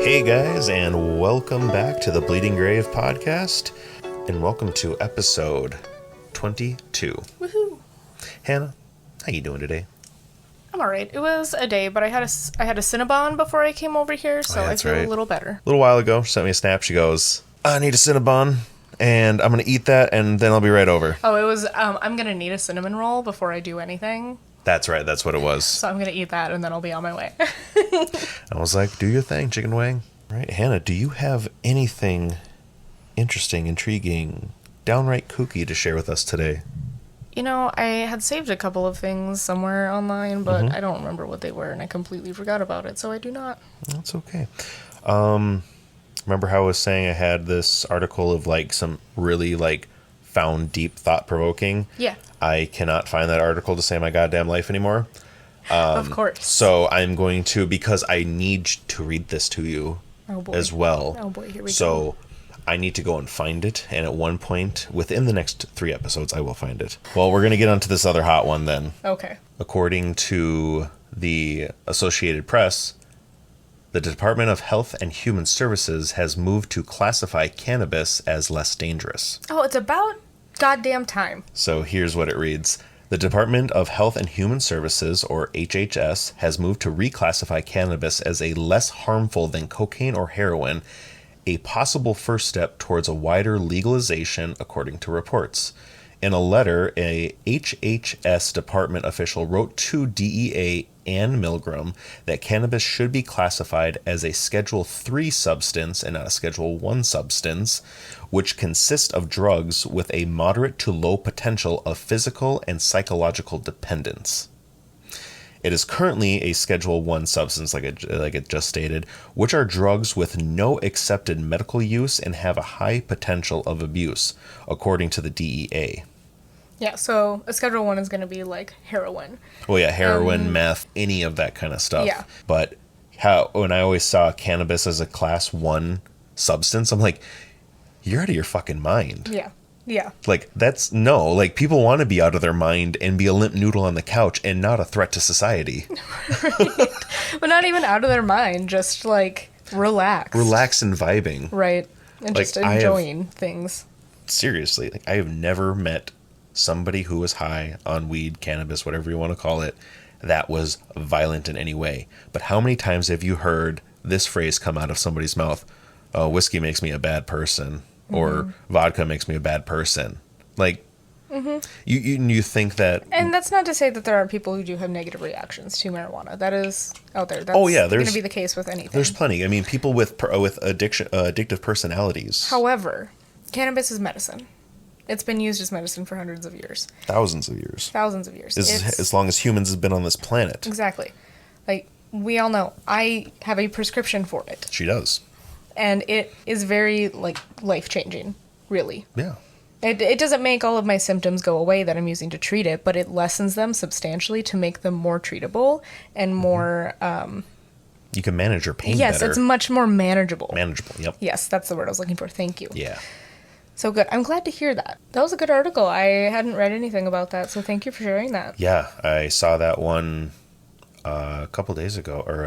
Hey guys, and welcome back to the Bleeding Grave podcast, and welcome to episode 22. Woohoo! Hannah, how you doing today? I'm alright. It was a day, but I had a Cinnabon before I came over here, so I feel a little better. A little while ago, she sent me a snap. She goes, I need a Cinnabon, and I'm going to eat that, and then I'll be right over. Oh, it was, I'm going to need a cinnamon roll before I do anything. That's right, that's what it was. So I'm going to eat that, and then I'll be on my way. I was like, do your thing, chicken wing. Right, Hannah, do you have anything interesting, intriguing, downright kooky to share with us today? You know, I had saved a couple of things somewhere online, but I don't remember what they were, and I completely forgot about it, so I do not. That's okay. Remember how I was saying I had this article of, like, some really, like, found deep thought-provoking? Yeah. I cannot find that article to save my goddamn life anymore. Of course. So I'm going to, because I need to read this to you as well. Oh boy, here we go. So I need to go and find it, and at one point within the next 3 episodes, I will find it. Well, we're going to get onto this other hot one then. Okay. According to the Associated Press, the Department of Health and Human Services has moved to classify cannabis as less dangerous. Oh, it's about goddamn time. So here's what it reads. The Department of Health and Human Services, or HHS, has moved to reclassify cannabis as a less harmful than cocaine or heroin, a possible first step towards a wider legalization, according to reports. In a letter, a HHS department official wrote to DEA Ann Milgram that cannabis should be classified as a Schedule III substance and not a Schedule I substance, which consists of drugs with a moderate to low potential of physical and psychological dependence. It is currently a Schedule I substance, like it just stated, which are drugs with no accepted medical use and have a high potential of abuse, according to the DEA. Yeah, so a Schedule 1 is going to be like heroin. Well, yeah, heroin, meth, any of that kind of stuff. Yeah. But when I always saw cannabis as a Class 1 substance, I'm like, you're out of your fucking mind. Yeah. Yeah. Like, like, people want to be out of their mind and be a limp noodle on the couch and not a threat to society. Right. But not even out of their mind, just, like, relax. Relax and vibing. Right. And Like, just enjoying things. Seriously, like, I have never met somebody who was high on weed, cannabis, whatever you want to call it, that was violent in any way. But how many times have you heard this phrase come out of somebody's mouth? Oh, whiskey makes me a bad person. Or vodka makes me a bad person. Like, you think that... And that's not to say that there aren't people who do have negative reactions to marijuana. That is out there. That's there's going to be the case with anything. There's plenty. I mean, people with addictive personalities. However, cannabis is medicine. It's been used as medicine for hundreds of years. Thousands of years. Thousands of years. As long as humans have been on this planet. Exactly. Like, we all know, I have a prescription for it. She does. And it is very, like, life-changing, really. Yeah. It doesn't make all of my symptoms go away that I'm using to treat it, but it lessens them substantially to make them more treatable and more... You can manage your pain better. Yes, it's much more manageable. Manageable, yep. Yes, that's the word I was looking for. Thank you. Yeah. So good. I'm glad to hear that. That was a good article. I hadn't read anything about that, so thank you for sharing that. Yeah, I saw that one a couple days ago, or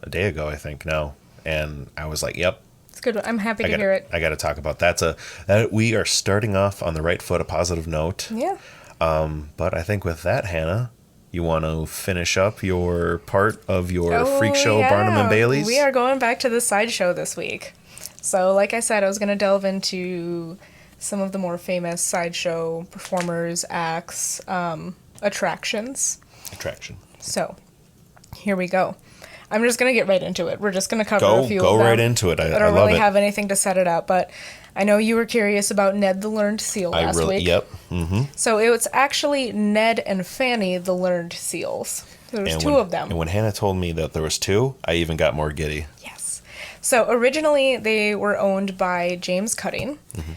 a day ago, I think, now. And I was like, yep. It's good. I'm happy to hear it. I got to talk about that. We are starting off on the right foot, a positive note. Yeah. But I think with that, Hannah, you want to finish up your part of your freak show, Barnum and Bailey's? We are going back to the sideshow this week. So, like I said, I was going to delve into some of the more famous sideshow performers, acts, attractions. So, here we go. I'm just going to get right into it. We're just going to cover a few of them. Go right into it. I don't really have anything to set it up, but I know you were curious about Ned the Learned Seal last week. Yep. Mm-hmm. So it was actually Ned and Fanny the Learned Seals. There was two of them. And when Hannah told me that there was two, I even got more giddy. Yes. So originally they were owned by James Cutting. Mm-hmm.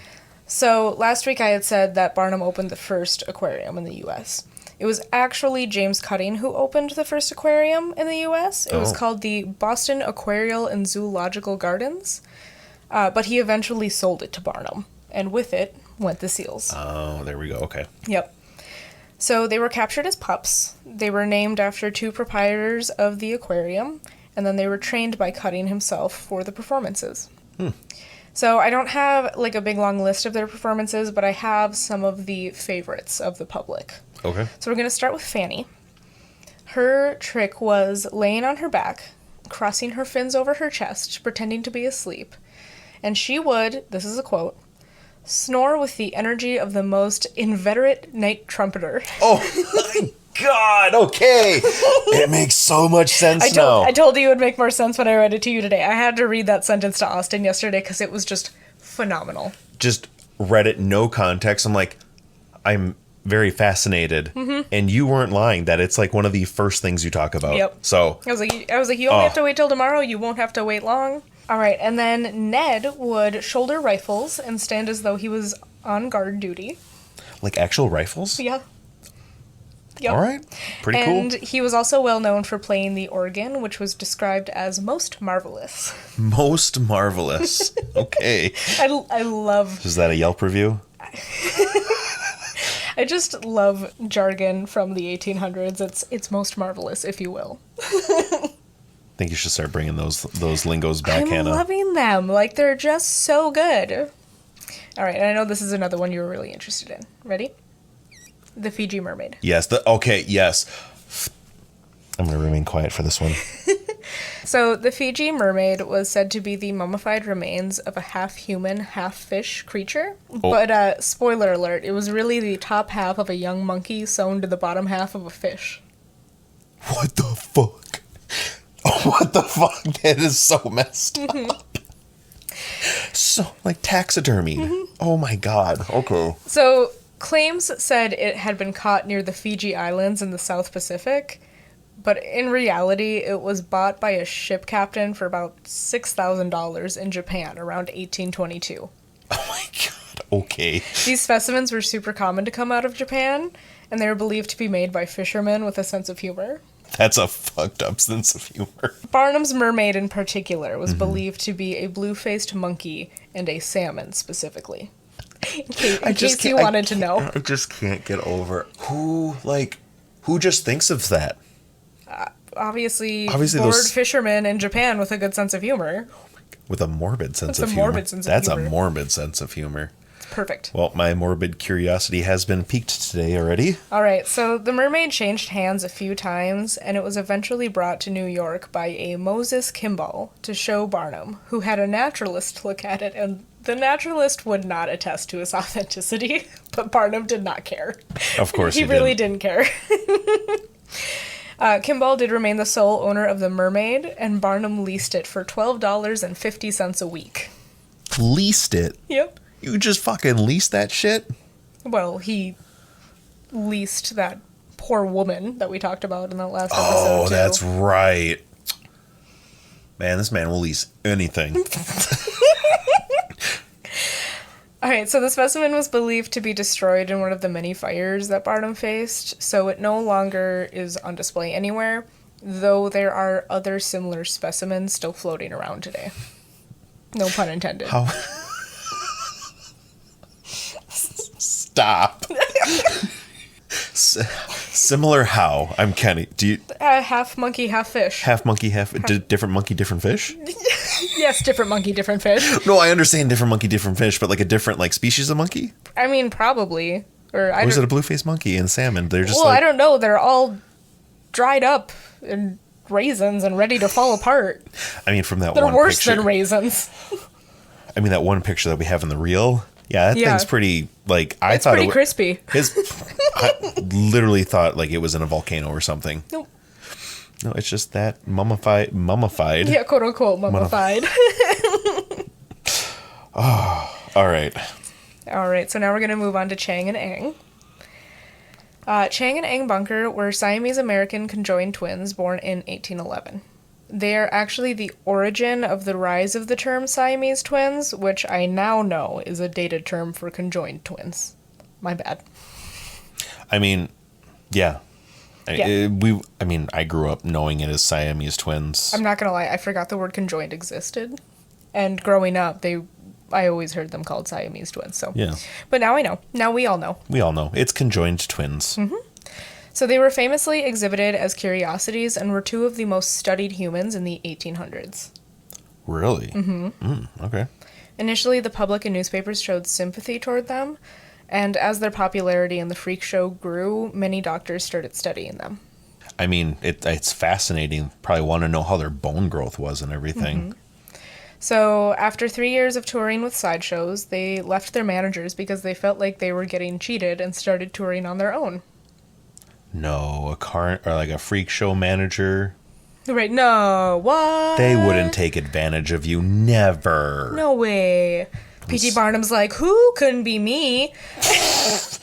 So last week I had said that Barnum opened the first aquarium in the U.S. It was actually James Cutting who opened the first aquarium in the U.S. It was called the Boston Aquarial and Zoological Gardens, but he eventually sold it to Barnum, and with it went the seals. Oh, there we go. Okay. Yep. So they were captured as pups. They were named after two proprietors of the aquarium, and then they were trained by Cutting himself for the performances. So I don't have like a big long list of their performances, but I have some of the favorites of the public. Okay. So we're going to start with Fanny. Her trick was laying on her back, crossing her fins over her chest, pretending to be asleep, and she would, this is a quote, snore with the energy of the most inveterate night trumpeter. Oh my God, okay. It makes so much sense now. I told you it would make more sense when I read it to you today. I had to read that sentence to Austin yesterday because it was just phenomenal. Just read it, no context. I'm like, I'm very fascinated. And you weren't lying that it's like one of the first things you talk about. Yep. So I was like, you only have to wait till tomorrow. You won't have to wait long. All right, and then Ned would shoulder rifles and stand as though he was on guard duty. like actual rifles? Yeah. Yep. All right. Pretty cool. And he was also well known for playing the organ, which was described as most marvelous. Most marvelous. Okay. I love... Is that a Yelp review? I just love jargon from the 1800s. It's most marvelous, if you will. I think you should start bringing those lingos back, I'm Hannah. loving them. Like, they're just so good. All right, and I know this is another one you were really interested in. Ready? The Fiji Mermaid. Yes. Yes. I'm going to remain quiet for this one. So, the Fiji Mermaid was said to be the mummified remains of a half-human, half-fish creature. Oh. But, spoiler alert, it was really the top half of a young monkey sewn to the bottom half of a fish. What the fuck? What the fuck? That is so messed up. So, like taxidermy. Oh my God. Okay. So, claims said it had been caught near the Fiji Islands in the South Pacific, but in reality, it was bought by a ship captain for about $6,000 in Japan around 1822. Oh my God. Okay. These specimens were super common to come out of Japan, and they were believed to be made by fishermen with a sense of humor. That's a fucked up sense of humor. Barnum's mermaid in particular was believed to be a blue-faced monkey and a salmon specifically. In case you wanted to know. I just can't get over who just thinks of that. Obviously bored those fishermen in Japan with a good sense of humor. with a morbid sense That's of a humor. morbid sense of That's humor. a morbid sense of humor. It's perfect. Well, my morbid curiosity has been piqued today already. All right, so the mermaid changed hands a few times, and it was eventually brought to New York by a Moses Kimball to show Barnum, who had a naturalist look at it, and the naturalist would not attest to its authenticity, but Barnum did not care. Of course he really didn't care. Kimball did remain the sole owner of the mermaid, and Barnum leased it for $12.50 a week. Leased it? Yep. You just fucking leased that shit? Well, he leased that poor woman that we talked about in the last episode, Oh, too. that's right. Man, this man will lease anything. All right, so the specimen was believed to be destroyed in one of the many fires that Barnum faced, so it no longer is on display anywhere, though there are other similar specimens still floating around today. No pun intended. How? Stop. Similar how? I'm Kenny. Do you Half monkey, half fish. half monkey, half different monkey, different fish? Yes, different monkey, different fish. No, I understand different monkey, different fish, but like a different like species of monkey? I mean, probably. Or Or is it a blue-faced monkey and salmon? They're just well, like I don't know. They're all dried up and raisins and ready to fall apart. I mean, from that They're one worse picture. than raisins. I mean, that one picture that we have in the reel. Yeah, that thing's pretty, like, I It's thought pretty crispy. I literally thought, like, it was in a volcano or something. Nope. No, it's just that mummified. Yeah, quote unquote mummified. All right. All right, so now we're going to move on to Chang and Ang. Chang and Ang Bunker were Siamese American conjoined twins born in 1811. They are actually the origin of the rise of the term Siamese twins, which I now know is a dated term for conjoined twins. My bad. I mean, yeah. Yeah. I grew up knowing it as Siamese twins. I'm not going to lie, I forgot the word conjoined existed. And growing up, I always heard them called Siamese twins. So Yeah. But now I know. Now we all know. We all know. It's conjoined twins. So they were famously exhibited as curiosities and were two of the most studied humans in the 1800s. Really? Okay. Initially, the public and newspapers showed sympathy toward them, and as their popularity in the freak show grew, many doctors started studying them. I mean, it's fascinating. Probably want to know how their bone growth was and everything. So, after 3 years of touring with sideshows, they left their managers because they felt like they were getting cheated and started touring on their own. No, a freak show manager. Right, no, what? They wouldn't take advantage of you, never. No way. P.T. Barnum's like, who couldn't be me? As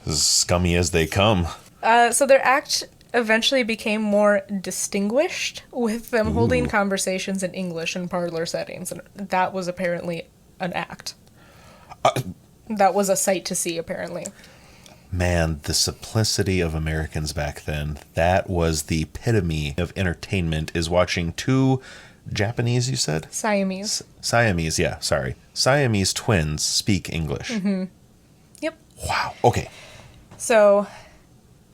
scummy as they come. So their act eventually became more distinguished, with them holding conversations in English in parlor settings, and that was apparently an act. That was a sight to see, apparently. Man, the simplicity of Americans back then, that was the epitome of entertainment, is watching two Japanese, you said? Siamese. Siamese, yeah, sorry. Siamese twins speak English. Yep. Wow, okay. So,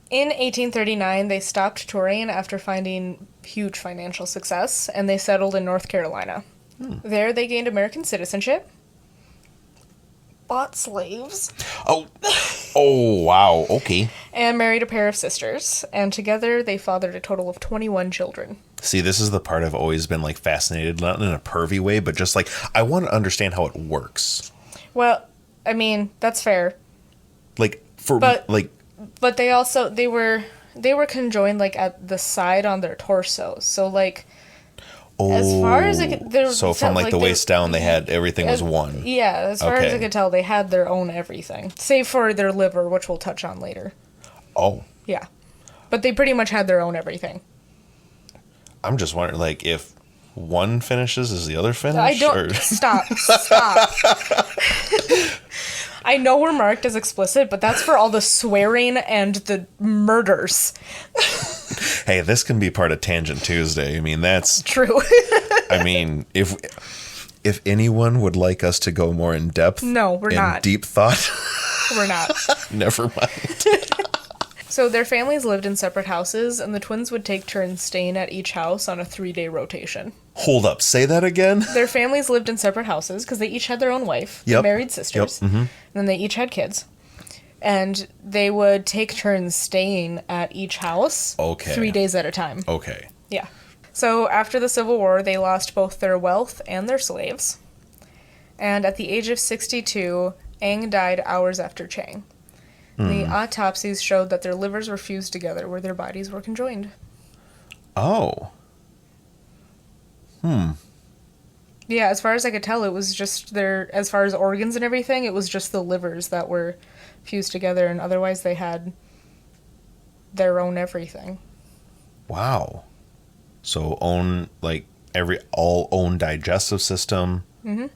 in 1839, they stopped touring after finding huge financial success, and they settled in North Carolina. There, they gained American citizenship, bought slaves, Oh, wow, okay. and married a pair of sisters, and together they fathered a total of 21 children. See, this is the part I've always been, like, fascinated, not in a pervy way, but just, like, I want to understand how it works. Well, I mean, that's fair. Like, But they also, they were conjoined, like, at the side on their torso, so, like, as far as I could... So from, like, the waist down, they had, everything was one. Yeah, as far as I could tell, they had their own everything. Save for their liver, which we'll touch on later. Oh. Yeah. But they pretty much had their own everything. I'm just wondering, like, if one finishes, is the other finished? I don't... Stop. I know we're marked as explicit, but that's for all the swearing and the murders. Hey, this can be part of Tangent Tuesday. I mean, that's... True. I mean, if anyone would like us to go more in depth... No, we're not. Deep thought... We're not. Never mind. So their families lived in separate houses, and the twins would take turns staying at each house on a 3-day rotation. Hold up, say that again? Their families lived in separate houses because they each had their own wife, married sisters, and then they each had kids. And they would take turns staying at each house 3 days at a time. Okay. Yeah. So after the Civil War, they lost both their wealth and their slaves. And at the age of 62, Ang died hours after Chang. The autopsies showed that their livers were fused together where their bodies were conjoined. Oh. Yeah, as far as I could tell, it was just as far as organs and everything, it was just the livers that were fused together, and otherwise they had their own everything. Wow. So all own digestive system. Mm-hmm.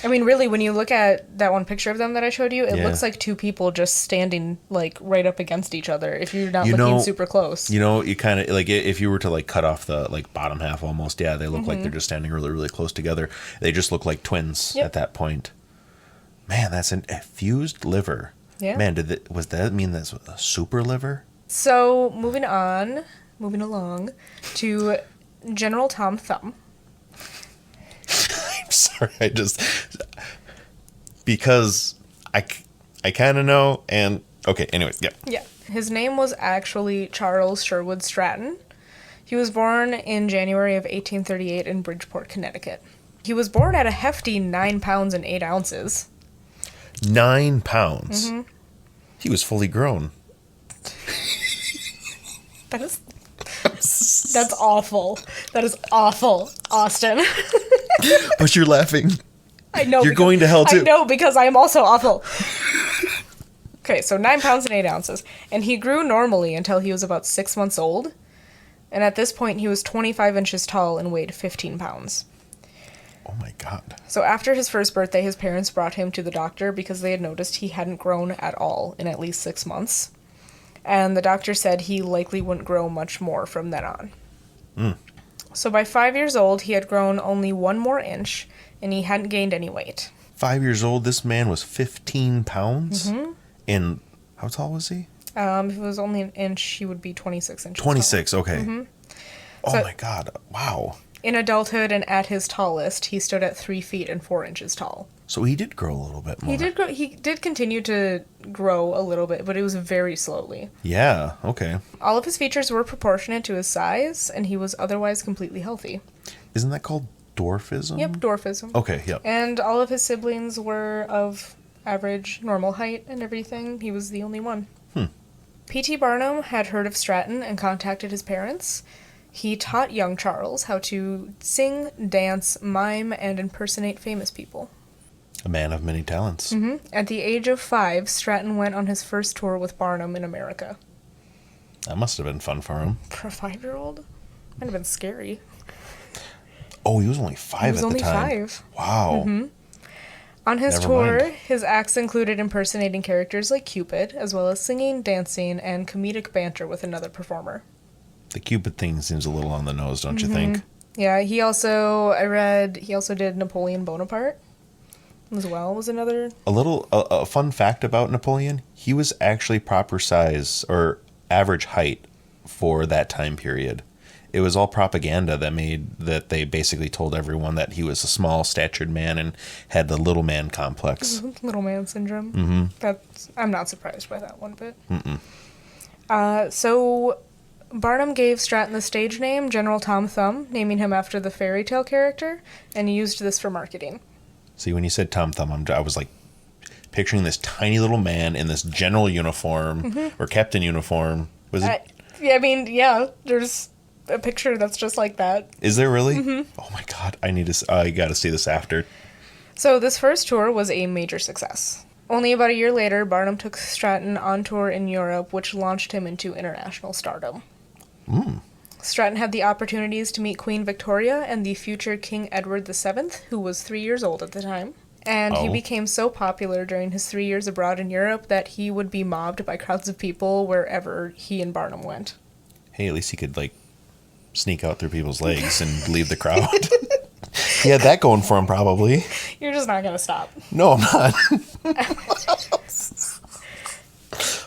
I mean, really, when you look at that one picture of them that I showed you, it looks like two people just standing, like, right up against each other if you're not looking super close. You know, you kind of, like, if you were to, like, cut off the, like, bottom half almost, they look like they're just standing really, really close together. They just look like twins at that point. Man, that's a fused liver. Yeah. Man, was that mean that's a super liver? So, moving along to General Tom Thumb. I'm sorry, because I kind of know, and okay, anyways, yeah. Yeah. His name was actually Charles Sherwood Stratton. He was born in January of 1838 in Bridgeport, Connecticut. He was born at a hefty 9 pounds and 8 ounces. 9 pounds? Mm-hmm. He was fully grown. That's awful. That is awful, Austin. But you're laughing. I know. You're going to hell too. I know, because I am also awful. Okay, so 9 pounds and 8 ounces. And he grew normally until he was about 6 months old. And at this point, he was 25 inches tall and weighed 15 pounds. Oh my God. So after his first birthday, his parents brought him to the doctor because they had noticed he hadn't grown at all in at least 6 months. And the doctor said he likely wouldn't grow much more from then on. So by 5 years old, he had grown only 1 more inch, and he hadn't gained any weight. 5 years old, this man was 15 pounds? Mm-hmm. And how tall was he? If it was only an inch, he would be 26 inches 26, tall. okay. Mm-hmm. Oh So- my god, wow. In adulthood and at his tallest, he stood at 3 feet and 4 inches tall. So he did grow a little bit more. He did continue to grow a little bit, but it was very slowly. Yeah, okay. All of his features were proportionate to his size, and he was otherwise completely healthy. Isn't that called dwarfism? Yep, dwarfism. Okay, yep. And all of his siblings were of average, normal height and everything. He was the only one. P.T. Barnum had heard of Stratton and contacted his parents. He taught young Charles how to sing, dance, mime, and impersonate famous people. A man of many talents. At the age of 5, Stratton went on his first tour with Barnum in America. That must have been fun for him. For a 5-year-old? Might have been scary. Oh, he was only 5 He was at only the time. 5. Wow. On his Never tour, mind. his acts included impersonating characters like Cupid, as well as singing, dancing, and comedic banter with another performer. The Cupid thing seems a little on the nose, don't you think? Yeah, he also did Napoleon Bonaparte as well, was another. A fun fact about Napoleon, he was actually proper size or average height for that time period. It was all propaganda that they basically told everyone that he was a small statured man and had the little man complex. Little man syndrome. I'm not surprised by that one bit. So Barnum gave Stratton the stage name General Tom Thumb, naming him after the fairy tale character, and used this for marketing. See, when you said Tom Thumb, I was like picturing this tiny little man in this general uniform or captain uniform. Was it? There's a picture that's just like that. Is there really? Oh my god, I got to see this after. So this first tour was a major success. Only about a year later, Barnum took Stratton on tour in Europe, which launched him into international stardom. Stratton had the opportunities to meet Queen Victoria and the future King Edward VII, who was 3 years old at the time. And he became so popular during his 3 years abroad in Europe that he would be mobbed by crowds of people wherever he and Barnum went. Hey, at least he could, like, sneak out through people's legs and leave the crowd. He had that going for him, probably. You're just not going to stop. No, I'm not.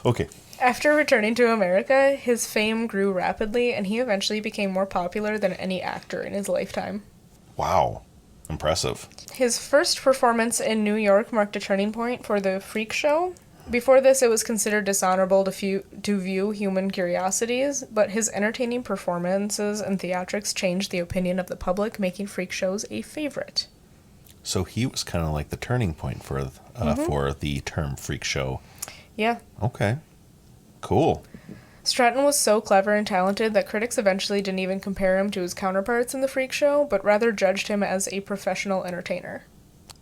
Okay. After returning to America, his fame grew rapidly, and he eventually became more popular than any actor in his lifetime. Wow. Impressive. His first performance in New York marked a turning point for the freak show. Before this, it was considered dishonorable to view human curiosities, but his entertaining performances and theatrics changed the opinion of the public, making freak shows a favorite. So he was kind of like the turning point for the term freak show. Yeah. Okay. Cool. Stratton was so clever and talented that critics eventually didn't even compare him to his counterparts in the freak show, but rather judged him as a professional entertainer.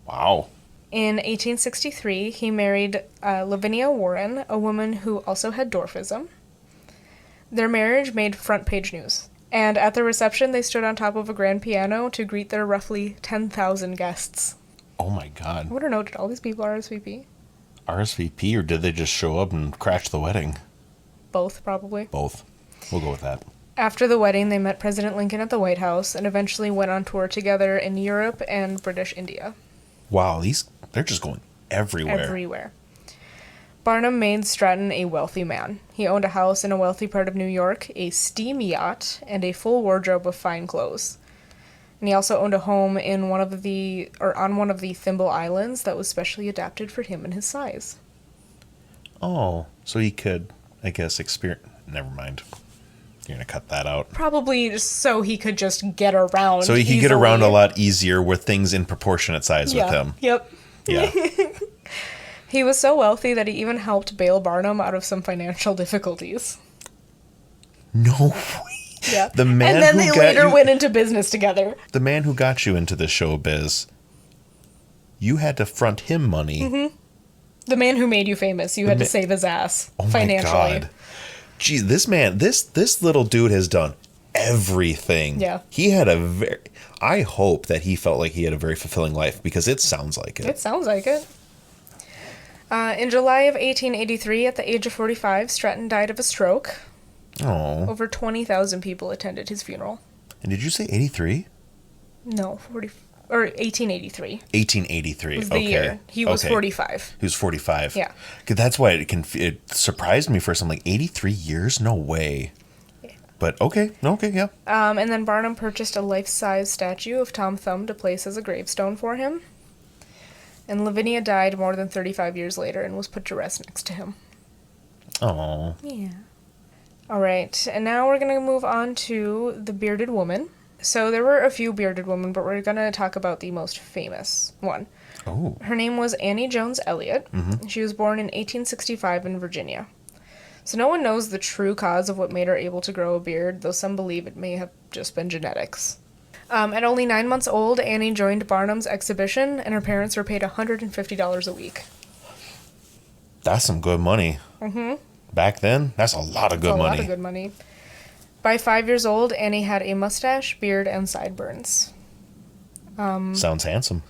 Wow. In 1863, he married Lavinia Warren, a woman who also had dwarfism. Their marriage made front-page news, and at the reception, they stood on top of a grand piano to greet their roughly 10,000 guests. Oh my god. I want to know, did all these people RSVP? RSVP, or did they just show up and crash the wedding? Both, probably. Both. We'll go with that. After the wedding, they met President Lincoln at the White House and eventually went on tour together in Europe and British India. Wow, they're just going everywhere. Everywhere. Barnum made Stratton a wealthy man. He owned a house in a wealthy part of New York, a steam yacht, and a full wardrobe of fine clothes. And he also owned a home on one of the Thimble Islands that was specially adapted for him and his size. Oh, so he could, I guess, experience... Never mind. You're going to cut that out. Probably just so he could just get around So he could easily. get around a lot easier with things in proportionate size with him. Yep. Yeah. He was so wealthy that he even helped bail Barnum out of some financial difficulties. No way. Yeah. The man and then who they got later you, went into business together. The man who got you into the showbiz, you had to front him money. Mm-hmm. The man who made you famous, you had to save his ass financially. My God. Geez, this man, this little dude has done everything. Yeah. He had I hope that he felt like he had a very fulfilling life, because it sounds like it. It sounds like it. In July of 1883, at the age of 45, Stratton died of a stroke. Oh. Over 20,000 people attended his funeral. And did you say 83? No, or 1883. 1883. Was the year. He was 45. He was 45. Yeah. 'Cause that's why it surprised me first. I'm like, 83 years? No way. But okay, yeah. And then Barnum purchased a life-size statue of Tom Thumb to place as a gravestone for him. And Lavinia died more than 35 years later and was put to rest next to him. Oh. Yeah. All right, and now we're going to move on to the bearded woman. So there were a few bearded women, but we're going to talk about the most famous one. Oh. Her name was Annie Jones Elliott. Mm-hmm. She was born in 1865 in Virginia. So no one knows the true cause of what made her able to grow a beard, though some believe it may have just been genetics. At only 9 months old, Annie joined Barnum's exhibition, and her parents were paid $150 a week. That's some good money. Mm-hmm. Back then, that's a lot of good money. A lot of good money. By 5 years old, Annie had a mustache, beard, and sideburns. Sounds handsome.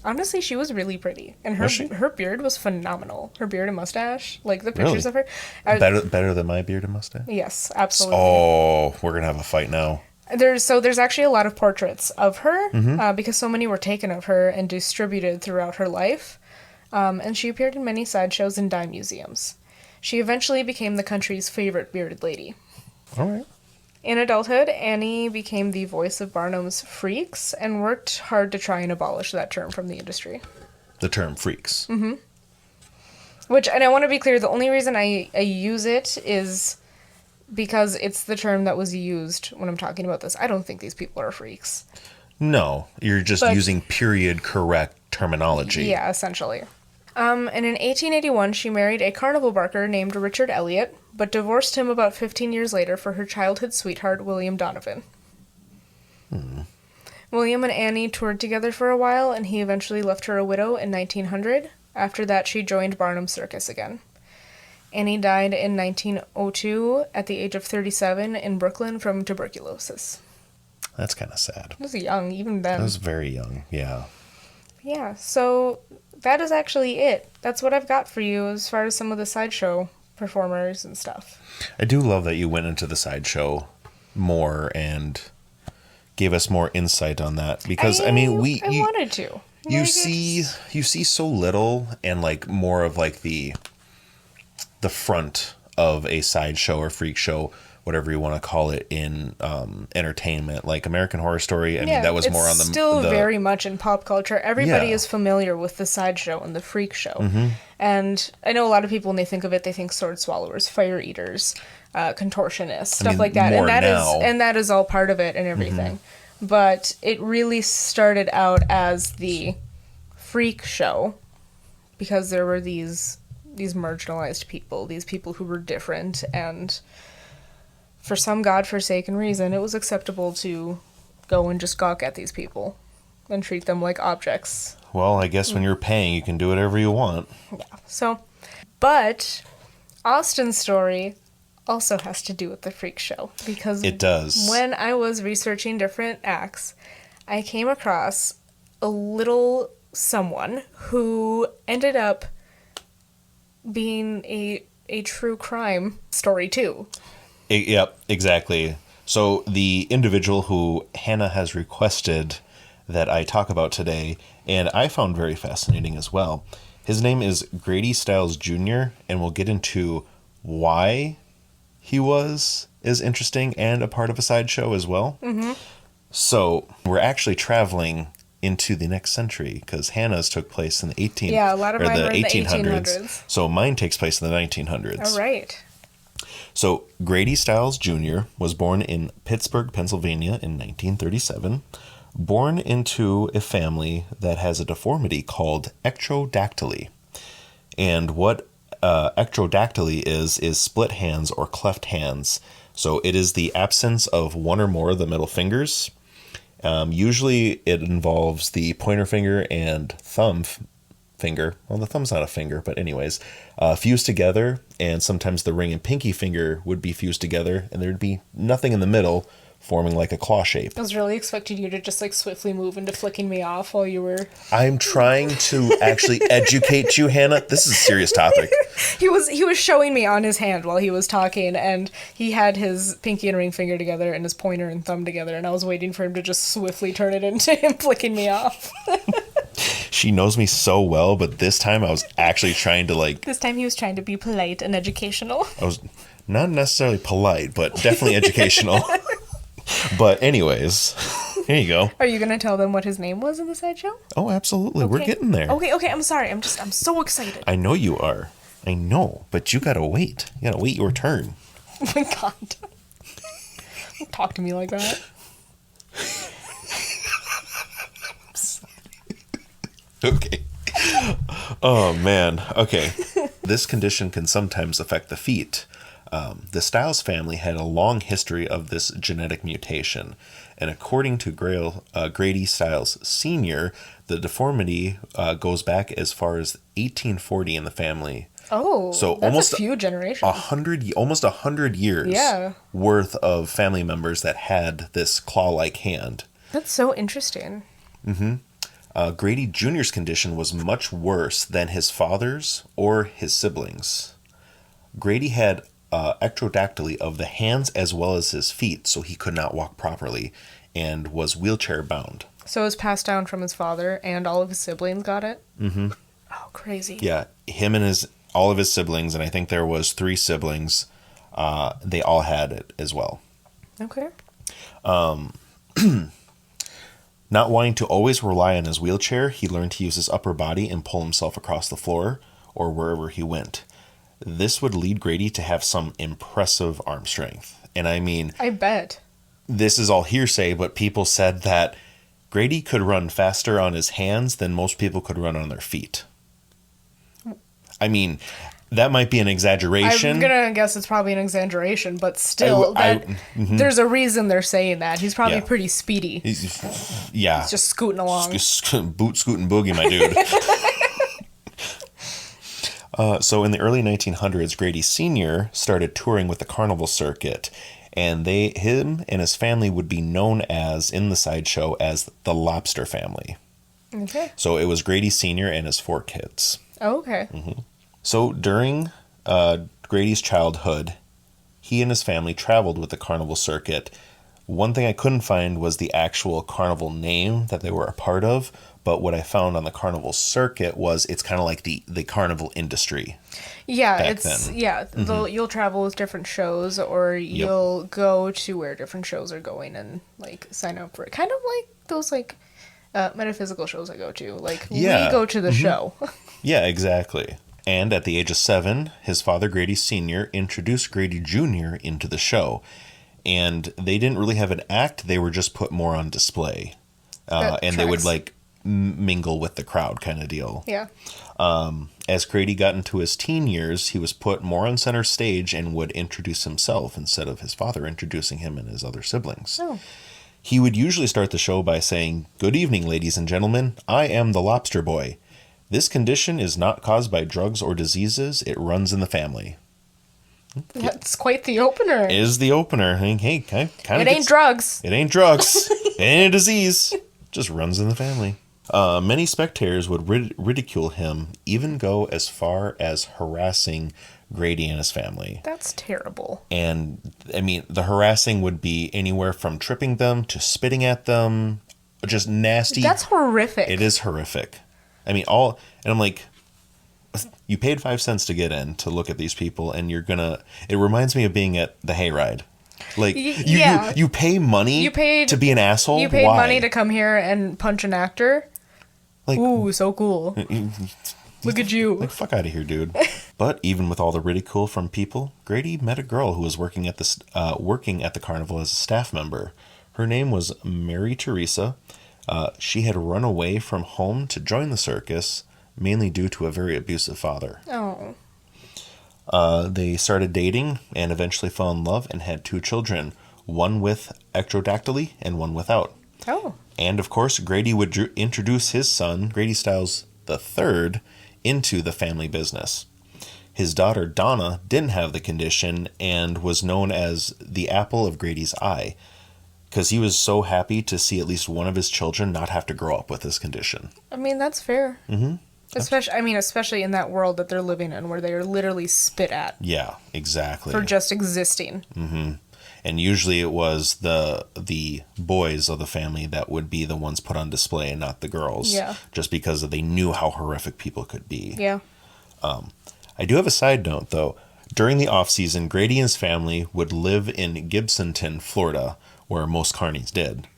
Honestly, she was really pretty. And her beard was phenomenal. Her beard and mustache, like the Really? pictures of her. Better than my beard and mustache? Yes, absolutely. Oh, we're going to have a fight now. There's actually a lot of portraits of her, because so many were taken of her and distributed throughout her life. And she appeared in many sideshows and dime museums. She eventually became the country's favorite bearded lady. All right. In adulthood, Annie became the voice of Barnum's freaks and worked hard to try and abolish that term from the industry. The term freaks. Mm-hmm. And I want to be clear, the only reason I use it is because it's the term that was used when I'm talking about this. I don't think these people are freaks. No, you're just using period correct terminology. Yeah, essentially. And in 1881, she married a carnival barker named Richard Elliott, but divorced him about 15 years later for her childhood sweetheart, William Donovan. William and Annie toured together for a while, and he eventually left her a widow in 1900. After that, she joined Barnum's Circus again. Annie died in 1902 at the age of 37 in Brooklyn from tuberculosis. That's kind of sad. It was young, even then. I was very young, yeah. Yeah, so that is actually it. That's what I've got for you as far as some of the sideshow performers and stuff. I do love that you went into the sideshow more and gave us more insight on that, because I wanted to. You see so little, and like more of like the front of a sideshow or freak show, whatever you want to call it, in entertainment, like American Horror Story. I mean, that was more on the... It's still very much in pop culture. Everybody is familiar with the sideshow and the freak show. Mm-hmm. And I know a lot of people, when they think of it, they think sword swallowers, fire eaters, contortionists, stuff like that. And that is all part of it and everything. Mm-hmm. But it really started out as the freak show because there were these marginalized people, these people who were different, and for some godforsaken reason, it was acceptable to go and just gawk at these people and treat them like objects. Well, I guess when you're paying, you can do whatever you want. Yeah. So, but Austin's story also has to do with the freak show, because it does. When I was researching different acts, I came across a little someone who ended up being a true crime story too. Yep, exactly. So the individual who Hannah has requested that I talk about today, and I found very fascinating as well, his name is Grady Stiles Jr., and we'll get into why he is interesting and a part of a sideshow as well. Mm-hmm. So we're actually traveling into the next century, because Hannah's took place in the 1800s. Yeah, a lot of mine were in the 1800s. So mine takes place in the 1900s. All right. So Grady Stiles Jr. was born in Pittsburgh, Pennsylvania in 1937, born into a family that has a deformity called ectrodactyly. And what ectrodactyly is split hands or cleft hands. So it is the absence of one or more of the middle fingers. Usually it involves the pointer finger and thumb finger. Well, the thumb's not a finger, but anyways, fused together, and sometimes the ring and pinky finger would be fused together, and there'd be nothing in the middle forming like a claw shape. I was really expecting you to just like swiftly move into flicking me off while you were... I'm trying to actually educate you, Hannah. This is a serious topic. He was showing me on his hand while he was talking, and he had his pinky and ring finger together and his pointer and thumb together, and I was waiting for him to just swiftly turn it into him flicking me off. She knows me so well, but this time I was actually trying to like... This time he was trying to be polite and educational. I was not necessarily polite, but definitely educational. But anyways, here you go. Are you going to tell them what his name was in the sideshow? Oh, absolutely. Okay. We're getting there. Okay, I'm sorry. I'm so excited. I know you are. I know, but you gotta wait. You gotta wait your turn. Oh my god. Don't talk to me like that. Okay. Oh, man. Okay. This condition can sometimes affect the feet. The Stiles family had a long history of this genetic mutation, and according to Grady Stiles Sr., the deformity goes back as far as 1840 in the family. Oh, so that's almost a few generations. Almost 100 years worth of family members that had this claw-like hand. That's so interesting. Grady Jr.'s condition was much worse than his father's or his siblings. Grady had ectrodactyly of the hands as well as his feet, so he could not walk properly and was wheelchair bound. So it was passed down from his father, and all of his siblings got it? Mm-hmm. Oh, crazy. Yeah, him and all of his siblings, and I think there was 3 siblings, they all had it as well. Okay. Not wanting to always rely on his wheelchair, he learned to use his upper body and pull himself across the floor or wherever he went. This would lead Grady to have some impressive arm strength. And I mean... I bet. This is all hearsay, but people said that Grady could run faster on his hands than most people could run on their feet. I mean, that might be an exaggeration. I'm going to guess it's probably an exaggeration, but still, there's a reason they're saying that. He's probably pretty speedy. He's just scooting along. Boot scooting boogie, my dude. So in the early 1900s, Grady Sr. started touring with the carnival circuit, and him and his family would be known as, in the sideshow, as the Lobster family. Okay. So it was Grady Sr. and his 4 kids. Oh, okay. Mm-hmm. So during Grady's childhood, he and his family traveled with the carnival circuit. One thing I couldn't find was the actual carnival name that they were a part of, but what I found on the carnival circuit was it's kind of like the carnival industry. Yeah, you'll travel with different shows, or you'll go to where different shows are going and like sign up for it. Kind of like those like metaphysical shows I go to. Like we go to the show. Yeah, exactly. And at the age of 7, his father, Grady Sr., introduced Grady Jr. into the show. And they didn't really have an act. They were just put more on display. And they would, like, mingle with the crowd kind of deal. Yeah. As Grady got into his teen years, he was put more on center stage and would introduce himself instead of his father introducing him and his other siblings. Oh. He would usually start the show by saying, "Good evening, ladies and gentlemen. I am the Lobster Boy. This condition is not caused by drugs or diseases. It runs in the family." That's quite the opener. It is the opener. Hey, kind of. It ain't drugs. It ain't drugs. It ain't a disease. Just runs in the family. Many spectators would ridicule him, even go as far as harassing Grady and his family. That's terrible. And, I mean, the harassing would be anywhere from tripping them to spitting at them. Just nasty. That's horrific. It is horrific. I mean, and I'm like, you paid 5 cents to get in to look at these people, and it reminds me of being at the hayride. Like, you pay money to be an asshole? You paid money to come here and punch an actor? Like, ooh, so cool. Look at you. Like, fuck out of here, dude. But even with all the ridicule from people, Grady met a girl who was working at the carnival as a staff member. Her name was Mary Teresa. She had run away from home to join the circus, mainly due to a very abusive father. Oh. They started dating and eventually fell in love and had 2 children, one with ectrodactyly and one without. Oh. And, of course, Grady would introduce his son, Grady Stiles III, into the family business. His daughter, Donna, didn't have the condition and was known as the apple of Grady's eye. because he was so happy to see at least one of his children not have to grow up with this condition. I mean, that's fair. Mm-hmm. Especially in that world that they're living in, where they are literally spit at. Yeah, exactly. For just existing. Mm-hmm. And usually it was the boys of the family that would be the ones put on display and not the girls. Yeah. Just because they knew how horrific people could be. Yeah. I do have a side note, though. During the off-season, Grady and his family would live in Gibsonton, Florida, where most carnies did.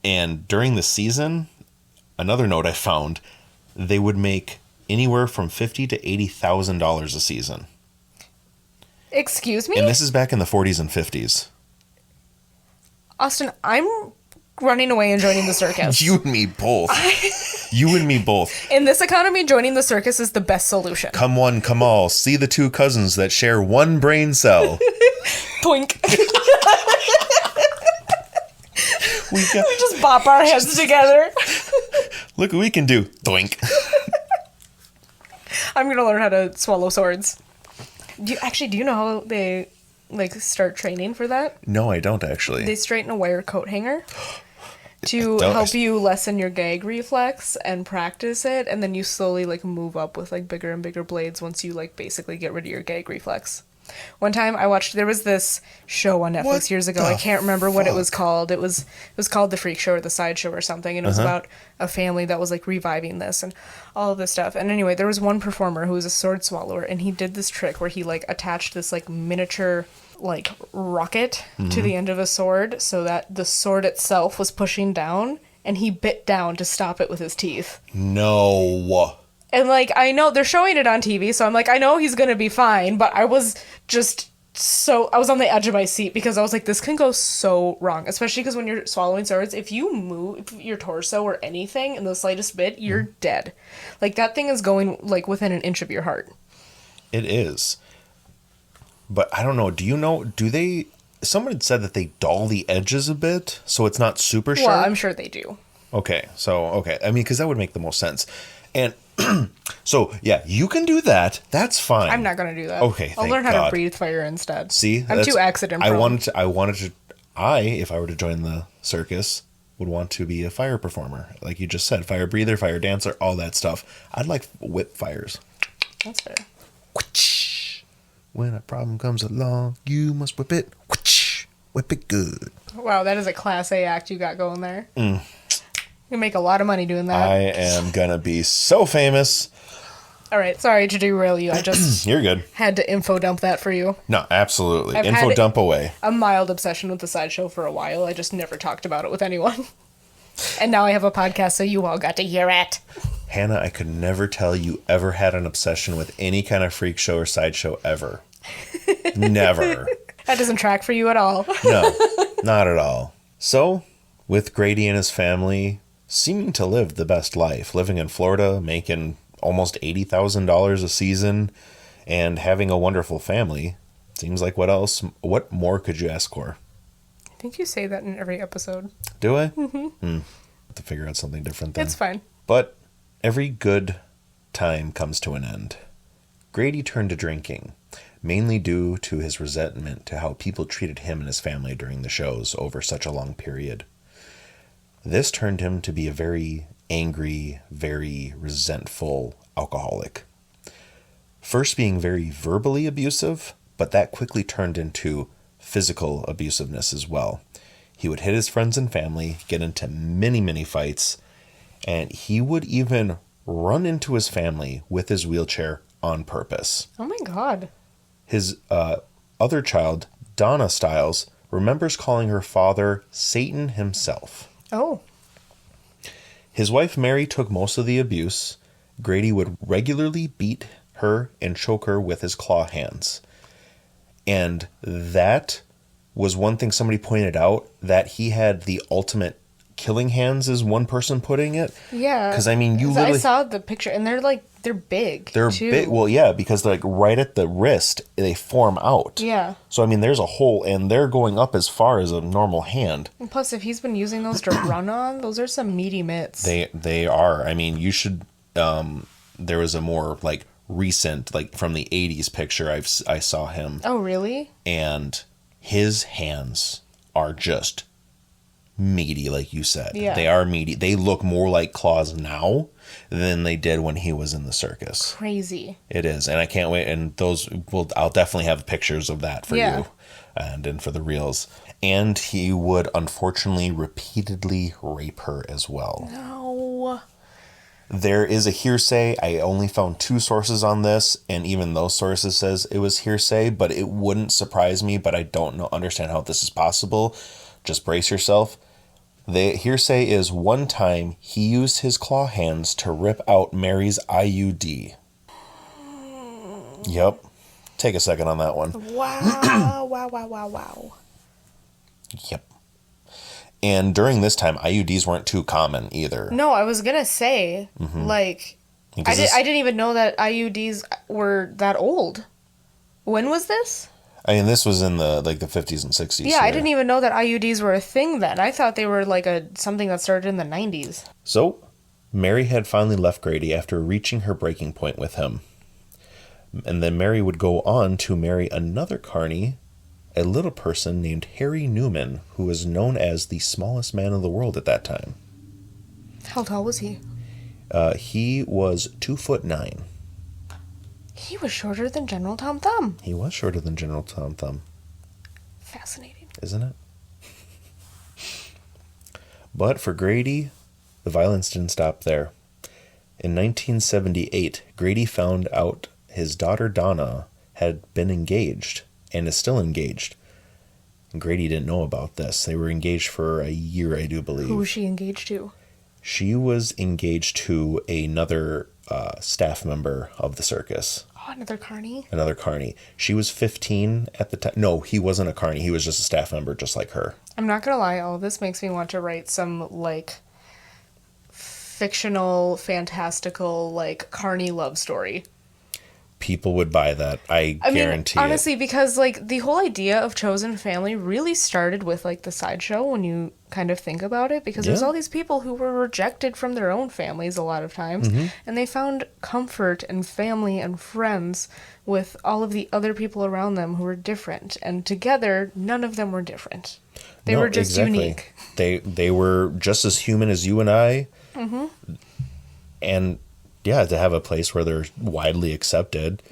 And during the season, another note I found, they would make anywhere from $50,000 to $80,000 a season. Excuse me? And this is back in the 40s and 50s. Austin, I'm running away and joining the circus. You and me both. You and me both. In this economy, joining the circus is the best solution. Come one, come all. See the two cousins that share one brain cell. Twink. We just bop our heads together. Look what we can do. Doink. I'm going to learn how to swallow swords. Do you know how they start training for that? No, I don't actually. They straighten a wire coat hanger to help you lessen your gag reflex and practice it, and then you slowly move up with bigger and bigger blades once you basically get rid of your gag reflex. One time there was this show on Netflix years ago. I can't remember what it was called. It was called The Freak Show or The Sideshow or something, and it was about a family that was reviving this and all of this stuff. And anyway, there was one performer who was a sword swallower, and he did this trick where he attached this miniature rocket to the end of a sword so that the sword itself was pushing down, and he bit down to stop it with his teeth. No. And I know they're showing it on TV, so I'm I know he's gonna be fine, but I was on the edge of my seat because I was this can go so wrong, especially because when you're swallowing swords, if you move your torso or anything in the slightest bit, you're dead. That thing is going within an inch of your heart. It is. But I don't know, someone had said that they dull the edges a bit, so it's not super sharp? Well, I'm sure they do. Okay. I mean, because that would make the most sense. And so, yeah, you can do that. That's fine. I'm not going to do that. Okay, I'll learn how to breathe fire instead. See? I'm too accident prone. If I were to join the circus, would want to be a fire performer. Like you just said, fire breather, fire dancer, all that stuff. I'd like whip fires. That's fair. When a problem comes along, you must whip it. Whip it good. Wow, that is a Class A act you got going there. You make a lot of money doing that. I am gonna be so famous. All right, sorry to derail you. I just You're good. Had to info dump that for you. No, absolutely. I've Info had dump away. A mild obsession with the Sideshow for a while. I just never talked about it with anyone. And now I have a podcast, so you all got to hear it. Hannah, I could never tell you ever had an obsession with any kind of freak show or sideshow ever. Never. That doesn't track for you at all. No, not at all. So, with Grady and his family seeming to live the best life, living in Florida, making almost $80,000 a season, and having a wonderful family, seems like what more could you ask for? I think you say that in every episode. Do I? Mm-hmm. Have to figure out something different then. It's fine. But every good time comes to an end. Grady turned to drinking, mainly due to his resentment to how people treated him and his family during the shows over such a long period. This turned him to be a very angry, very resentful alcoholic. First being very verbally abusive, but that quickly turned into physical abusiveness as well. He would hit his friends and family, get into many, many fights, and he would even run into his family with his wheelchair on purpose. Oh my God. His other child, Donna Stiles, remembers calling her father Satan himself. Oh. His wife Mary took most of the abuse. Grady would regularly beat her and choke her with his claw hands. And that was one thing somebody pointed out, that he had the ultimate killing hands, is one person putting it. Yeah. Because, I mean, you literally... I saw the picture, and they're big, They're too. big. Well, yeah, because right at the wrist, they form out. Yeah. So, I mean, there's a hole, and they're going up as far as a normal hand. And plus, if he's been using those to run on, those are some meaty mitts. They are. I mean, you should... there was a more, recent, from the 80s picture I saw him. Oh, really? And his hands are just meaty, like you said. Yeah. They are meaty. They look more like claws now than they did when he was in the circus. Crazy. It is, and I can't wait. And I'll definitely have pictures of that for you, and for the reels. And he would unfortunately repeatedly rape her as well. No. There is a hearsay. I only found 2 sources on this, and even those sources says it was hearsay, but it wouldn't surprise me, but I don't understand how this is possible. Just brace yourself. The hearsay is one time he used his claw hands to rip out Mary's IUD. Yep. Take a second on that one. Wow. wow. Yep. And during this time, IUDs weren't too common either. No, I was gonna say, like, I didn't even know that IUDs were that old. When was this? I mean, this was in the 50s and 60s. Yeah, I didn't even know that IUDs were a thing then. I thought they were like something that started in the 90s. So, Mary had finally left Grady after reaching her breaking point with him. And then Mary would go on to marry another carny, a little person named Harry Newman, who was known as the smallest man in the world at that time. How tall was he? He was 2'9". He was shorter than General Tom Thumb. He was shorter than General Tom Thumb. Fascinating. Isn't it? But for Grady, the violence didn't stop there. In 1978, Grady found out his daughter Donna had been engaged and is still engaged. And Grady didn't know about this. They were engaged for a year, I do believe. Who was she engaged to? She was engaged to another staff member of the circus. Oh, another carny? Another carny. She was 15 at the time. No, he wasn't a carny. He was just a staff member, just like her. I'm not gonna lie, all of this makes me want to write some, like, fictional, fantastical, like, carny love story. People would buy that. I guarantee honestly, because, like, the whole idea of chosen family really started with, like, the Sideshow when you kind of think about it, because there's all these people who were rejected from their own families a lot of times, and they found comfort and family and friends with all of the other people around them who were different, and together, none of them were different. They were just unique. They were just as human as you and I, and yeah, to have a place where they're widely accepted.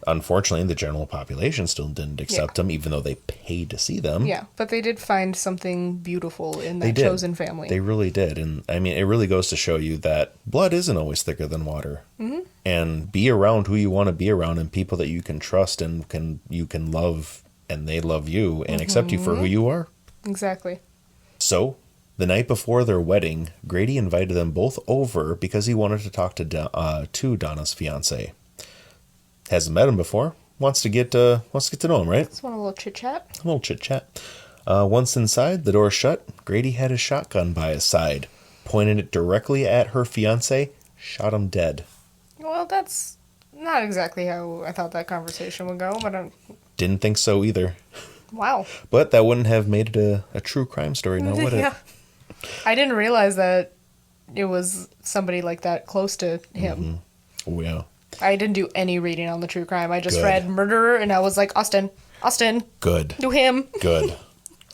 Unfortunately, the general population still didn't accept them, even though they paid to see them. Yeah, but they did find something beautiful in that chosen family. They really did. And I mean, it really goes to show you that blood isn't always thicker than water. And be around who you want to be around and people that you can trust and you can love, and they love you and accept you for who you are. Exactly. So, the night before their wedding, Grady invited them both over because he wanted to talk to Donna's fiance. Hasn't met him before. Wants to get to know him, right? Just want a little chit chat. A little chit chat. Once inside, the door shut. Grady had his shotgun by his side, pointed it directly at her fiance, shot him dead. Well, that's not exactly how I thought that conversation would go, but Didn't think so either. Wow. But that wouldn't have made it a true crime story, now would it? Yeah. I didn't realize that it was somebody like that close to him. Oh, yeah. I didn't do any reading on the true crime. I just read murderer, and I was like, Austin, Good. do him. Good.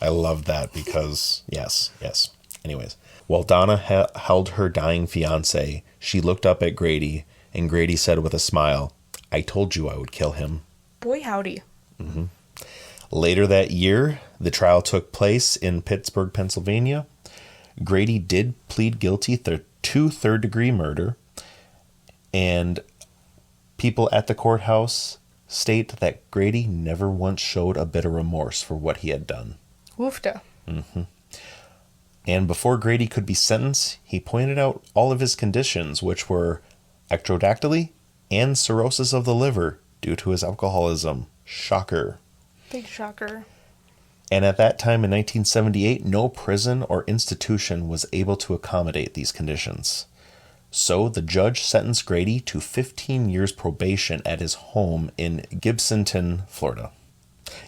I love that because, yes. Anyways, while Donna held her dying fiancé, she looked up at Grady, and Grady said with a smile, "I told you I would kill him." Boy, howdy. Later that year, the trial took place in Pittsburgh, Pennsylvania. Grady did plead guilty to third-degree murder, and people at the courthouse state that Grady never once showed a bit of remorse for what he had done. Woofda. And before Grady could be sentenced, he pointed out all of his conditions, which were ectrodactyly and cirrhosis of the liver due to his alcoholism. Shocker. Big shocker. And at that time in 1978, no prison or institution was able to accommodate these conditions. So the judge sentenced Grady to 15 years probation at his home in Gibsonton, Florida.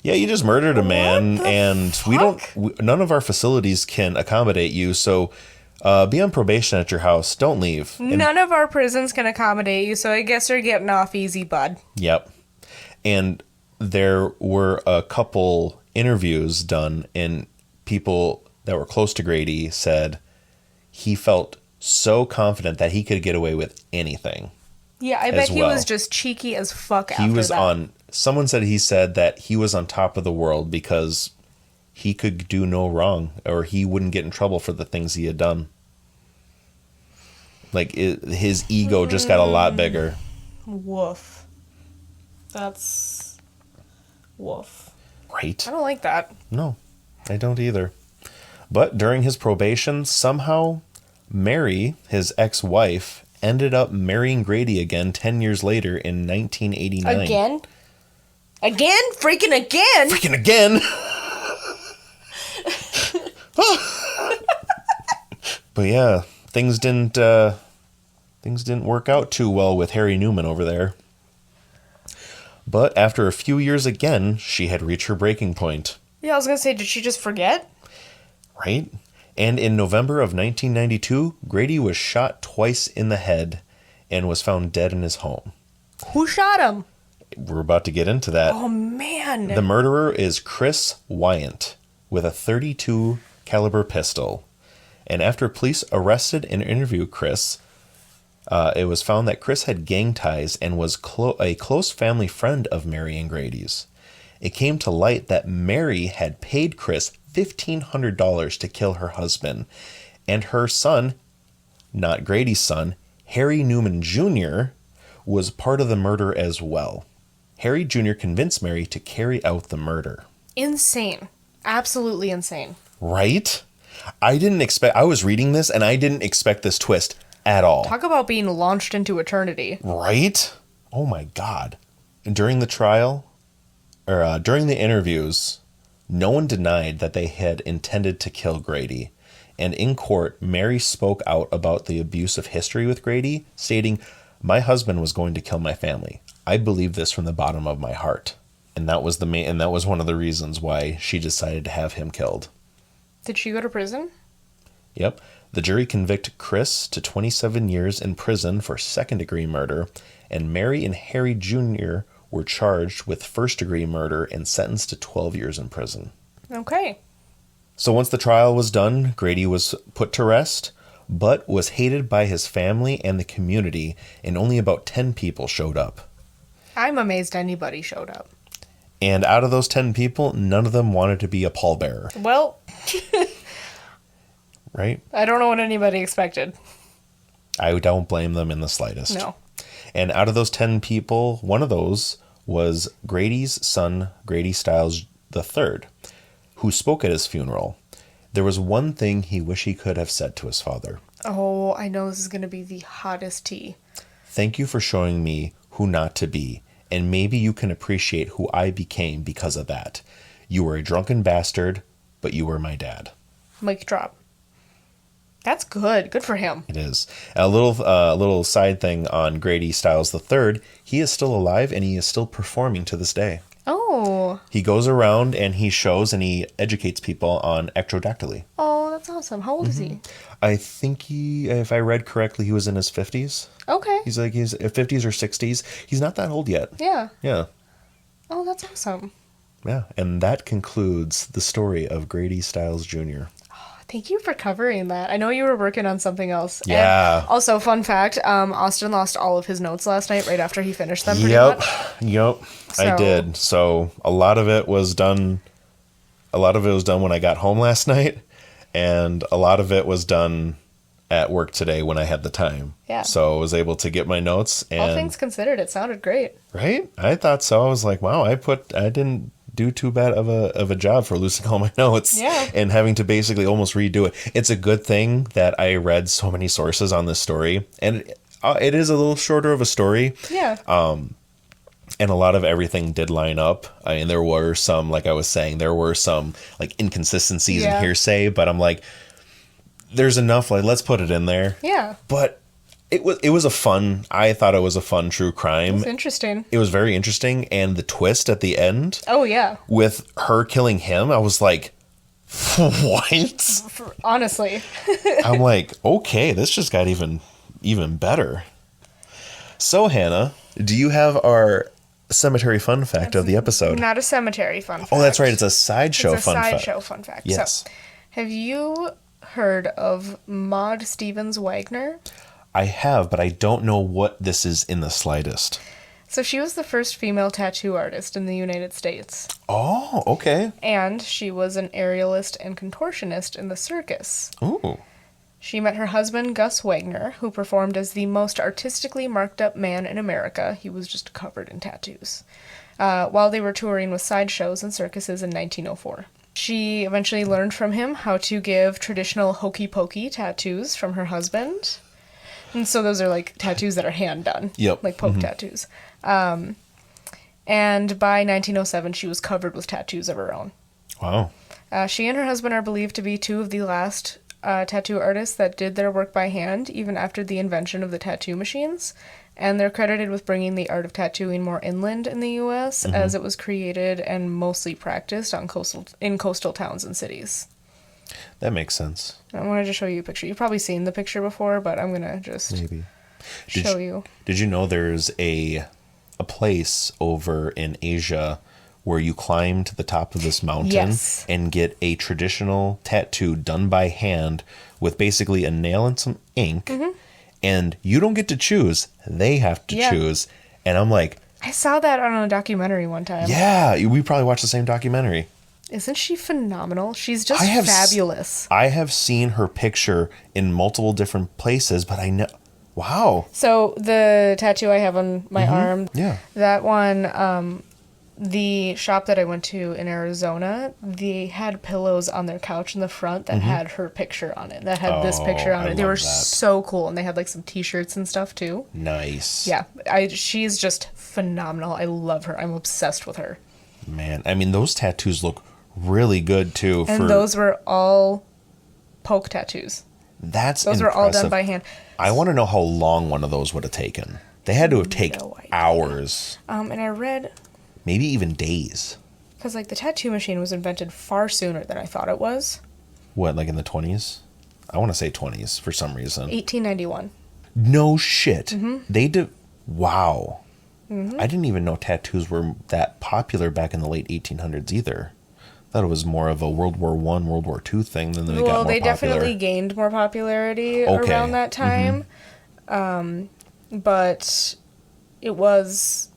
Yeah, you just murdered a man, and none of our facilities can accommodate you, so be on probation at your house. Don't leave. None of our prisons can accommodate you, so I guess you're getting off easy, bud. Yep. And there were a couple interviews done, and people that were close to Grady said he felt so confident that he could get away with anything. Yeah, I bet he was just cheeky as fuck after that. Someone said he said that he was on top of the world because he could do no wrong, or he wouldn't get in trouble for the things he had done. Like, his ego just got a lot bigger. Woof. That's... woof. Right? I don't like that. No, I don't either. But during his probation, somehow Mary, his ex-wife, ended up marrying Grady again 10 years later in 1989. Again? Again? Freaking again? Freaking again! But yeah, things didn't work out too well with Harry Newman over there. But after a few years again, she had reached her breaking point. Yeah, I was gonna say, did she just forget? Right? And in November of 1992, Grady was shot twice in the head and was found dead in his home. Who shot him? We're about to get into that. Oh, man. The murderer is Chris Wyant with a .32 caliber pistol. And after police arrested and interviewed Chris, it was found that Chris had gang ties and was a close family friend of Mary and Grady's. It came to light that Mary had paid Chris $1,500 to kill her husband, and her son, not Grady's son, Harry Newman Jr., was part of the murder as well. Harry Jr. convinced Mary to carry out the murder. Insane. Absolutely insane. Right? I was reading this and I didn't expect this twist at all. Talk about being launched into eternity. Right? Oh my God. And during the trial, during the interviews, no one denied that they had intended to kill Grady. And in court, Mary spoke out about the abusive history with Grady, stating, "My husband was going to kill my family. I believe this from the bottom of my heart." And that was one of the reasons why she decided to have him killed. Did she go to prison? Yep. The jury convicted Chris to 27 years in prison for second-degree murder, and Mary and Harry Jr. were charged with first-degree murder and sentenced to 12 years in prison. Okay. So once the trial was done, Grady was put to rest, but was hated by his family and the community, and only about 10 people showed up. I'm amazed anybody showed up. And out of those 10 people, none of them wanted to be a pallbearer. Well... Right? I don't know what anybody expected. I don't blame them in the slightest. No. And out of those 10 people, one of those was Grady's son, Grady Stiles III, who spoke at his funeral. There was one thing he wished he could have said to his father. Oh, I know this is going to be the hottest tea. "Thank you for showing me who not to be, and maybe you can appreciate who I became because of that. You were a drunken bastard, but you were my dad." Mic drop. That's good. Good for him. It is. A little side thing on Grady Stiles III. He is still alive and he is still performing to this day. Oh. He goes around and he shows and he educates people on ectrodactyly. Oh, that's awesome. How old is he? I think if I read correctly, he was in his 50s. Okay. He's 50s or 60s. He's not that old yet. Yeah. Yeah. Oh, that's awesome. Yeah. And that concludes the story of Grady Stiles Jr. Thank you for covering that. I know you were working on something else. Yeah. And also, fun fact, Austin lost all of his notes last night right after he finished them pretty much. Yep. I did. So a lot of it was done when I got home last night, and a lot of it was done at work today when I had the time. Yeah. So I was able to get my notes. And all things considered, it sounded great. Right? I thought so. I was like, wow, I didn't do too bad of a job for losing all my notes. Yeah. And having to basically almost redo it. It's a good thing that I read so many sources on this story, and it is a little shorter of a story. Yeah. And a lot of everything did line up. And there were some, like I was saying, like inconsistencies and hearsay, but I'm like, there's enough, like, let's put it in there. Yeah. But I thought it was a fun true crime. It's interesting. It was very interesting. And the twist at the end. Oh, yeah. With her killing him, I was like, what? Honestly. I'm like, okay, this just got even better. So, Hannah, do you have our cemetery fun fact of the episode? Not a cemetery fun fact. Oh, that's right. It's a sideshow fun fact. It's a sideshow fun fact. Yes. So, Have you heard of Maud Stevens Wagner? I have, but I don't know what this is in the slightest. So she was the first female tattoo artist in the United States. Oh, okay. And she was an aerialist and contortionist in the circus. Ooh. She met her husband, Gus Wagner, who performed as the most artistically marked up man in America. He was just covered in tattoos. While they were touring with sideshows and circuses in 1904. She eventually learned from him how to give traditional hokey pokey tattoos from her husband. And so those are like tattoos that are hand done. Yep. Like poke tattoos. And by 1907, she was covered with tattoos of her own. Wow. She and her husband are believed to be two of the last tattoo artists that did their work by hand, even after the invention of the tattoo machines. And they're credited with bringing the art of tattooing more inland in the U.S., as it was created and mostly practiced in coastal towns and cities. That makes sense. I wanted to show you a picture. You've probably seen the picture before, but I'm going to just show you. Did you know there's a place over in Asia where you climb to the top of this mountain and get a traditional tattoo done by hand with basically a nail and some ink, and you don't get to choose. They have to choose. And I'm like... I saw that on a documentary one time. Yeah, we probably watched the same documentary. Isn't she phenomenal? She's just fabulous. I have seen her picture in multiple different places, but I know... Wow. So the tattoo I have on my arm, that one, the shop that I went to in Arizona, they had pillows on their couch in the front that had her picture on it. That had this picture on it. They were so cool, and they had like some t-shirts and stuff too. Nice. Yeah, she's just phenomenal. I love her. I'm obsessed with her. Man, I mean, those tattoos look really good too. And those were all poke tattoos. Those impressive. Were all done by hand. I want to know how long one of those would have taken. They had to have taken hours. And I read... Maybe even days. Because, like, the tattoo machine was invented far sooner than I thought it was. What, like in the 20s? I want to say 20s for some reason. 1891. No shit. They did... Wow. I didn't even know tattoos were that popular back in the late 1800s either. I thought it was more of a World War I, World War II thing than they got more popular. Well, they definitely gained more popularity around that time. But it was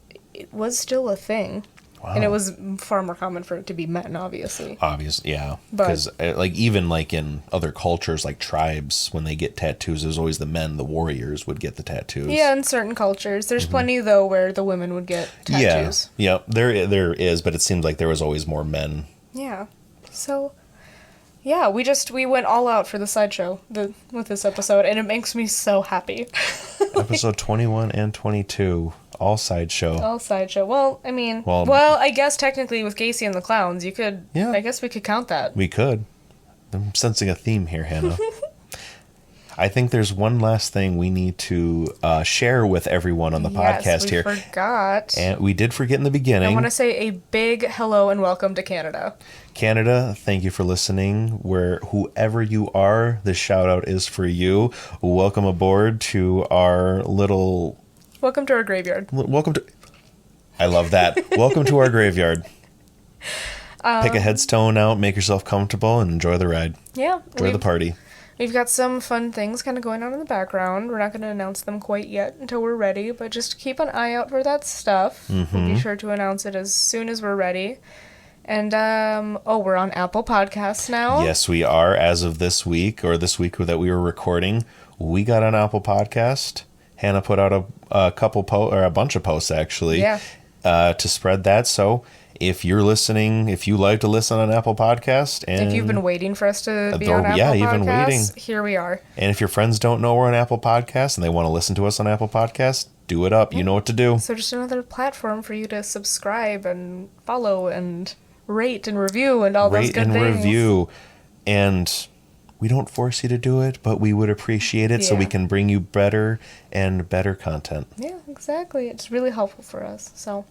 still a thing. Wow. And it was far more common for it to be men, obviously. Obviously, yeah. Because like even like in other cultures, like tribes, when they get tattoos, it was always the men, the warriors, would get the tattoos. Yeah, in certain cultures. There's plenty, though, where the women would get tattoos. Yeah, there is, but it seemed like there was always more men. Yeah. So, yeah, we went all out for the sideshow with this episode, and it makes me so happy. Episode 21 and 22. All sideshow. All sideshow. Well, I mean, I guess technically with Gacy and the Clowns, you could, I guess we could count that. We could. I'm sensing a theme here, Hannah. I think there's one last thing we need to share with everyone on the podcast here. We forgot. And we did forget in the beginning. I want to say a big hello and welcome to Canada. Canada, thank you for listening. Whoever you are, this shout out is for you. Welcome aboard to our little... Welcome to our graveyard. I love that. Welcome to our graveyard. Pick a headstone out, make yourself comfortable, and enjoy the ride. Yeah. Enjoy the party. We've got some fun things kind of going on in the background. We're not going to announce them quite yet until we're ready, but just keep an eye out for that stuff. We'll be sure to announce it as soon as we're ready. And, we're on Apple Podcasts now. Yes, we are. As of this week, or this week that we were recording, we got on Apple Podcast. Hannah put out a bunch of posts, actually, to spread that. So if you're listening, if you like to listen on Apple Podcast, and if you've been waiting for us to be on Apple Podcasts, you've been waiting. Here we are. And if your friends don't know we're on Apple Podcasts and they want to listen to us on Apple Podcasts, do it up. You know what to do. So just another platform for you to subscribe and follow and rate and review and all those good things. Rate and review. And we don't force you to do it, but we would appreciate it so we can bring you better and better content. Yeah, exactly. It's really helpful for us. So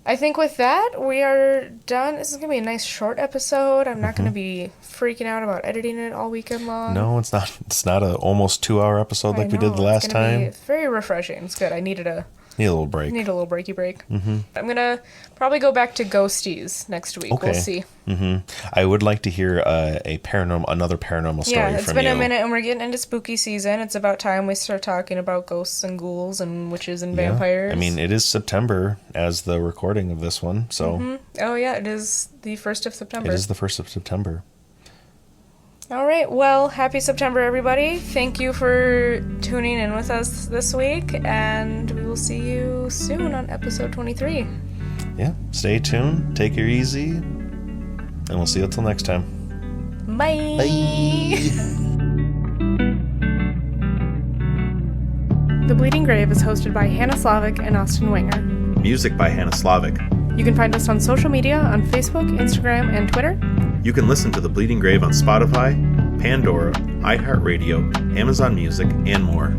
I think with that, we are done. This is going to be a nice short episode. I'm not going to be freaking out about editing it all weekend long. No, it's not. It's not an almost 2-hour episode like we did the last time. It's very refreshing. It's good. I needed a Need a little break. Need a little breaky break. Mm-hmm. I'm going to probably go back to ghosties next week. Okay. We'll see. Mm-hmm. I would like to hear another paranormal story from you. Yeah, it's been a minute, and we're getting into spooky season. It's about time we start talking about ghosts and ghouls and witches and vampires. I mean, it is September as the recording of this one, so... Mm-hmm. Oh, yeah, it is the 1st of September. It is the 1st of September. All right, well, happy September, everybody. Thank you for tuning in with us this week, and we will see you soon on episode 23. Yeah, stay tuned, take it easy, and we'll see you until next time. Bye! Bye! The Bleeding Grave is hosted by Hannah Slavic and Austin Winger. Music by Hannah Slavic. You can find us on social media on Facebook, Instagram, and Twitter. You can listen to The Bleeding Grave on Spotify, Pandora, iHeartRadio, Amazon Music, and more.